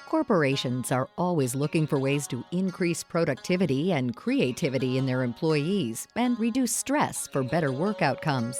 Corporations are always looking for ways to increase productivity and creativity in their employees and reduce stress for better work outcomes.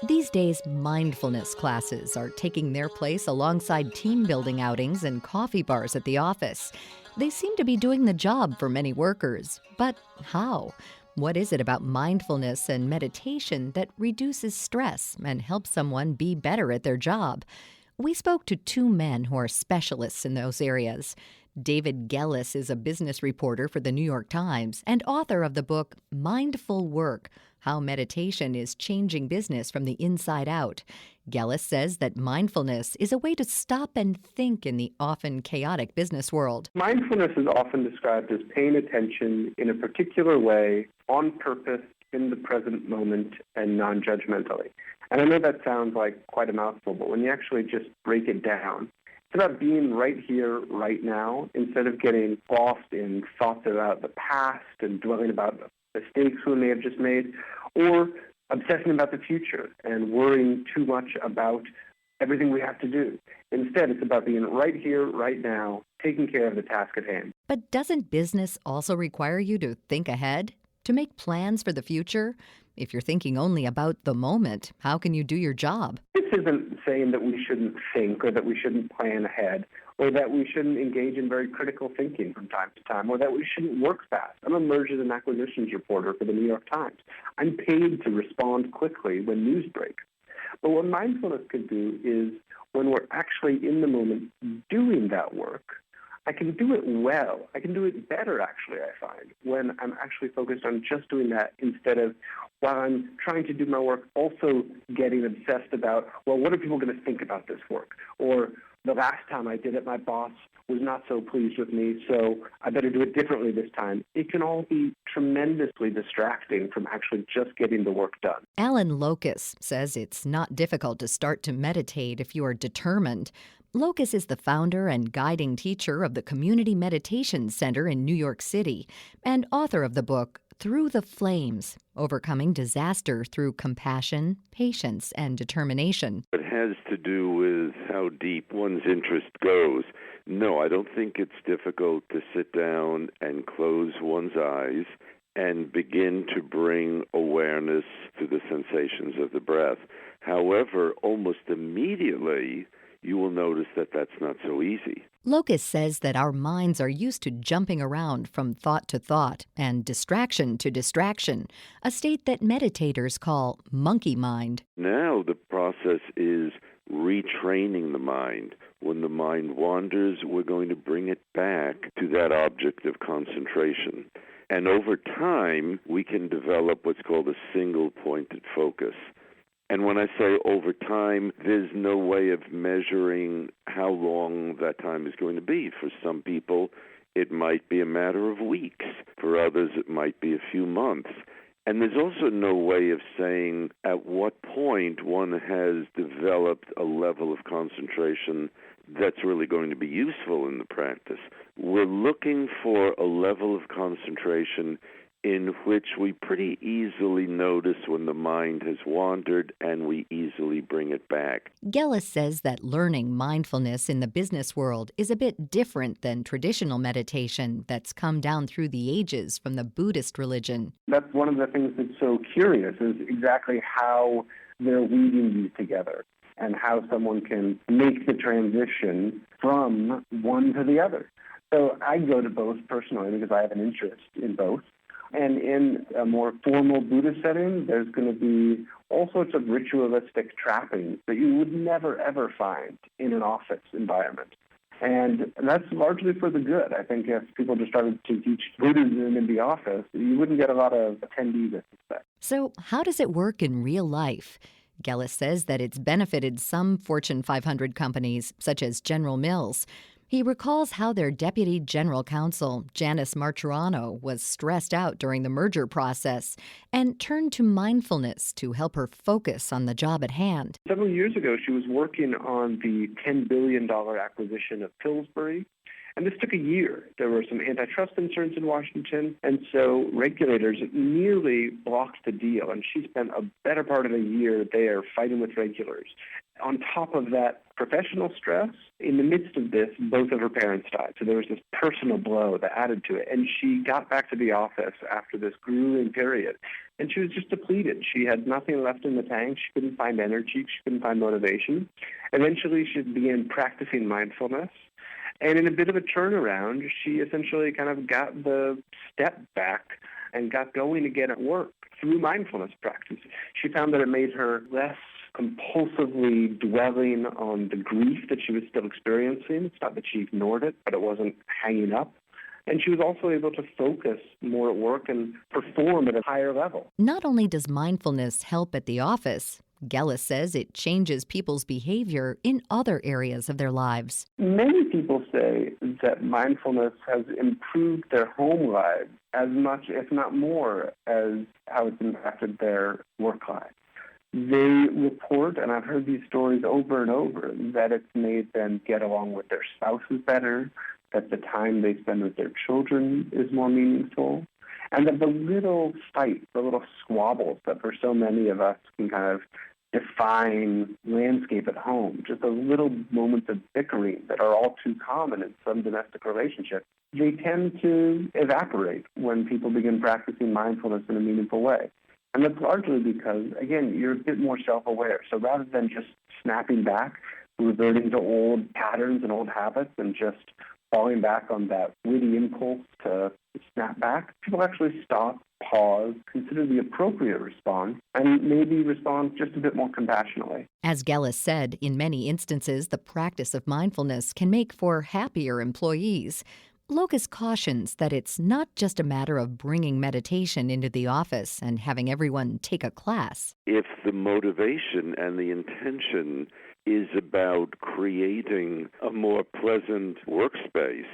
These days, mindfulness classes are taking their place alongside team building outings and coffee bars at the office. They seem to be doing the job for many workers. But how? What is it about mindfulness and meditation that reduces stress and helps someone be better at their job? We spoke to two men who are specialists in those areas. David Gellis is a business reporter for the New York Times and author of the book Mindful Work: How Meditation is Changing Business from the Inside Out. Gellis says that mindfulness is a way to stop and think in the often chaotic business world. Mindfulness is often described as paying attention in a particular way, on purpose, in the present moment, and non-judgmentally. And I know that sounds like quite a mouthful, but when you actually just break it down, it's about being right here, right now, instead of getting lost in thoughts about the past and dwelling about the mistakes we may have just made, or obsessing about the future and worrying too much about everything we have to do. Instead, it's about being right here, right now, taking care of the task at hand. But doesn't business also require you to think ahead? To make plans for the future? If you're thinking only about the moment, how can you do your job? This isn't saying that we shouldn't think or that we shouldn't plan ahead or that we shouldn't engage in very critical thinking from time to time or that we shouldn't work fast. I'm a mergers and acquisitions reporter for the New York Times. I'm paid to respond quickly when news breaks. But what mindfulness can do is when we're actually in the moment doing that work, I can do it well. I can do it better, actually, I find, when I'm actually focused on just doing that instead of, while I'm trying to do my work, also getting obsessed about, well, what are people going to think about this work? Or the last time I did it, my boss was not so pleased with me, so I better do it differently this time. It can all be tremendously distracting from actually just getting the work done. Alan Locus says it's not difficult to start to meditate if you are determined. Locus is the founder and guiding teacher of the Community Meditation Center in New York City and author of the book Through the Flames: Overcoming Disaster Through Compassion, Patience, and Determination. It has to do with how deep one's interest goes. No, I don't think it's difficult to sit down and close one's eyes and begin to bring awareness to the sensations of the breath. However, almost immediately, you will notice that that's not so easy. Locus says that our minds are used to jumping around from thought to thought and distraction to distraction, a state that meditators call monkey mind. Now the process is retraining the mind. When the mind wanders, we're going to bring it back to that object of concentration. And over time, we can develop what's called a single-pointed focus. And when I say over time, there's no way of measuring how long that time is going to be. For some people, it might be a matter of weeks. For others, it might be a few months. And there's also no way of saying at what point one has developed a level of concentration that's really going to be useful in the practice. We're looking for a level of concentration in which we pretty easily notice when the mind has wandered and we easily bring it back. Gellis says that learning mindfulness in the business world is a bit different than traditional meditation that's come down through the ages from the Buddhist religion. That's one of the things that's so curious is exactly how they're weaving these together and how someone can make the transition from one to the other. So I go to both personally because I have an interest in both. And in a more formal Buddhist setting, there's going to be all sorts of ritualistic trappings that you would never, ever find in an office environment. And that's largely for the good. I think if people just started to teach Buddhism in the office, you wouldn't get a lot of attendees, I suspect. So how does it work in real life? Gellis says that it's benefited some Fortune 500 companies, such as General Mills. He recalls how their deputy general counsel, Janice Marturano, was stressed out during the merger process and turned to mindfulness to help her focus on the job at hand. Several years ago, she was working on the $10 billion acquisition of Pillsbury, And this took a year. There were some antitrust concerns in Washington, and so regulators nearly blocked the deal. And she spent a better part of a year there fighting with regulators. On top of that professional stress, in the midst of this, both of her parents died. So there was this personal blow that added to it. And she got back to the office after this grueling period, and she was just depleted. She had nothing left in the tank. She couldn't find energy. She couldn't find motivation. Eventually, she began practicing mindfulness. And in a bit of a turnaround, she essentially kind of got the step back and got going again at work through mindfulness practice. She found that it made her less compulsively dwelling on the grief that she was still experiencing. It's not that she ignored it, but it wasn't hanging up. And she was also able to focus more at work and perform at a higher level. Not only does mindfulness help at the office, Gellis says it changes people's behavior in other areas of their lives. Many people say that mindfulness has improved their home lives as much, if not more, as how it's impacted their work lives. They report, and I've heard these stories over and over, that it's made them get along with their spouses better, that the time they spend with their children is more meaningful, and that the little fights, the little squabbles that for so many of us can kind of define landscape at home, just those little moments of bickering that are all too common in some domestic relationships, they tend to evaporate when people begin practicing mindfulness in a meaningful way. And that's largely because, again, you're a bit more self-aware. So rather than just snapping back, reverting to old patterns and old habits and just falling back on that witty impulse to snap back, people actually stop, pause, consider the appropriate response, and maybe respond just a bit more compassionately. As Gellis said, in many instances, the practice of mindfulness can make for happier employees. Locus cautions that it's not just a matter of bringing meditation into the office and having everyone take a class. If the motivation and the intention is about creating a more pleasant workspace,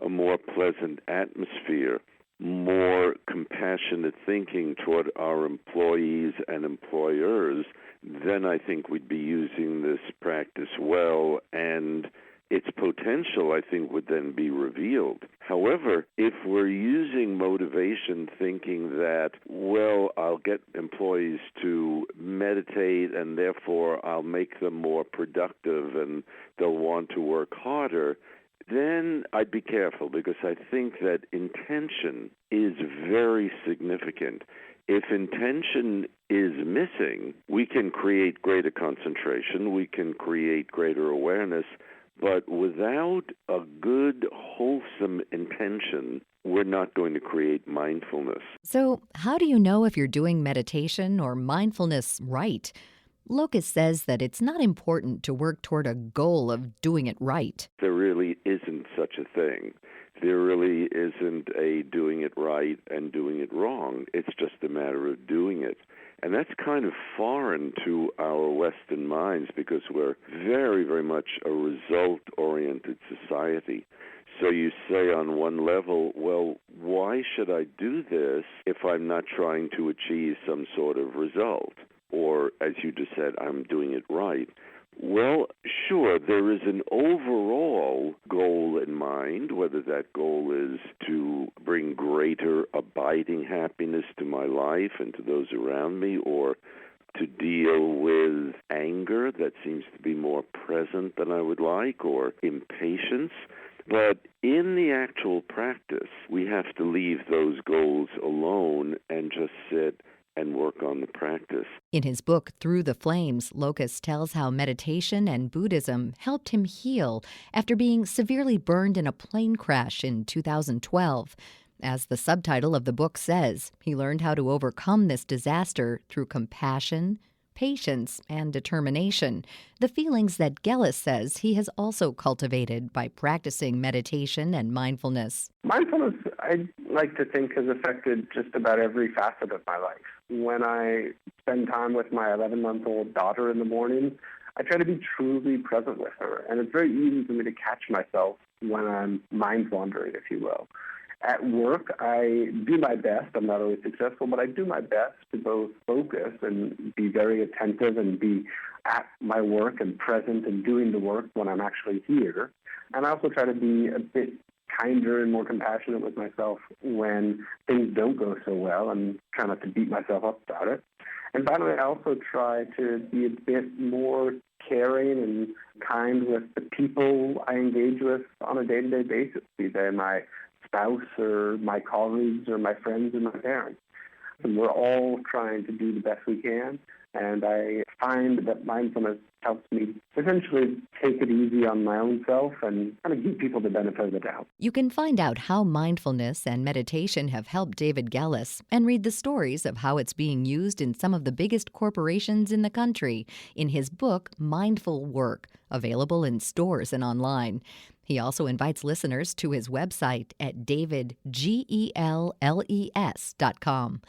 a more pleasant atmosphere, more compassionate thinking toward our employees and employers, then I think we'd be using this practice well, and its potential, I think, would then be revealed. However, if we're using motivation thinking that, well, I'll get employees to meditate and therefore I'll make them more productive and they'll want to work harder, then I'd be careful, because I think that intention is very significant. If intention is missing, we can create greater concentration, we can create greater awareness, but without a good, wholesome intention, we're not going to create mindfulness. So, how do you know if you're doing meditation or mindfulness right? Locus says that it's not important to work toward a goal of doing it right. There really isn't such a thing. There really isn't a doing it right and doing it wrong. It's just a matter of doing it. And that's kind of foreign to our Western minds, because we're very, very much a result-oriented society. So you say on one level, well, why should I do this if I'm not trying to achieve some sort of result? Or, as you just said, I'm doing it right. Well, sure, there is an overall goal in mind, whether that goal is to bring greater abiding happiness to my life and to those around me, or to deal with anger that seems to be more present than I would like, or impatience. But in the actual practice, we have to leave those goals alone and just sit and work on the practice. In his book, Through the Flames, Locus tells how meditation and Buddhism helped him heal after being severely burned in a plane crash in 2012. As the subtitle of the book says, he learned how to overcome this disaster through compassion, patience, and determination, the feelings that Gellis says he has also cultivated by practicing meditation and mindfulness. Mindfulness, I like to think, has affected just about every facet of my life. When I spend time with my 11-month-old daughter in the morning, I try to be truly present with her, and it's very easy for me to catch myself when I'm mind-wandering, if you will. At work, I do my best. I'm not always successful, but I do my best to both focus and be very attentive and be at my work and present and doing the work when I'm actually here. And I also try to be a bit kinder and more compassionate with myself when things don't go so well, and try not to beat myself up about it. And finally, I also try to be a bit more caring and kind with the people I engage with on a day-to-day basis, be they my spouse or my colleagues or my friends or my parents. And we're all trying to do the best we can, and I find that mindfulness helps me essentially take it easy on my own self and kind of give people the benefit of the doubt. You can find out how mindfulness and meditation have helped David Gellis and read the stories of how it's being used in some of the biggest corporations in the country in his book, Mindful Work, available in stores and online. He also invites listeners to his website at davidgelles.com.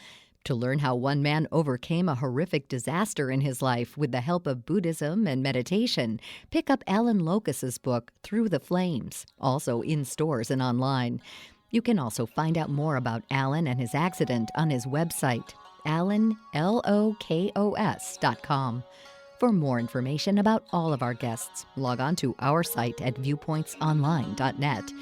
To learn how one man overcame a horrific disaster in his life with the help of Buddhism and meditation, pick up Alan Locus's book, Through the Flames, also in stores and online. You can also find out more about Alan and his accident on his website, alanlokos.com. For more information about all of our guests, log on to our site at viewpointsonline.net.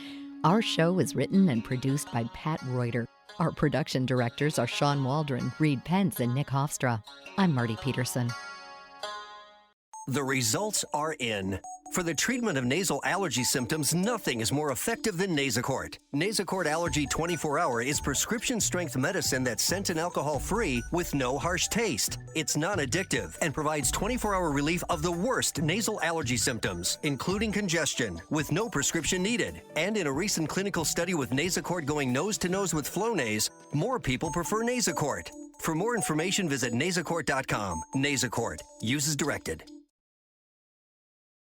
Our show is written and produced by Pat Reuter. Our production directors are Sean Waldron, Reed Pence, and Nick Hofstra. I'm Marty Peterson. The results are in. For the treatment of nasal allergy symptoms, nothing is more effective than Nasacort. Nasacort Allergy 24-Hour is prescription-strength medicine that's scent and alcohol-free with no harsh taste. It's non-addictive and provides 24-hour relief of the worst nasal allergy symptoms, including congestion, with no prescription needed. And in a recent clinical study with Nasacort going nose-to-nose with Flonase, more people prefer Nasacort. For more information, visit nasacort.com. Nasacort. Use as directed.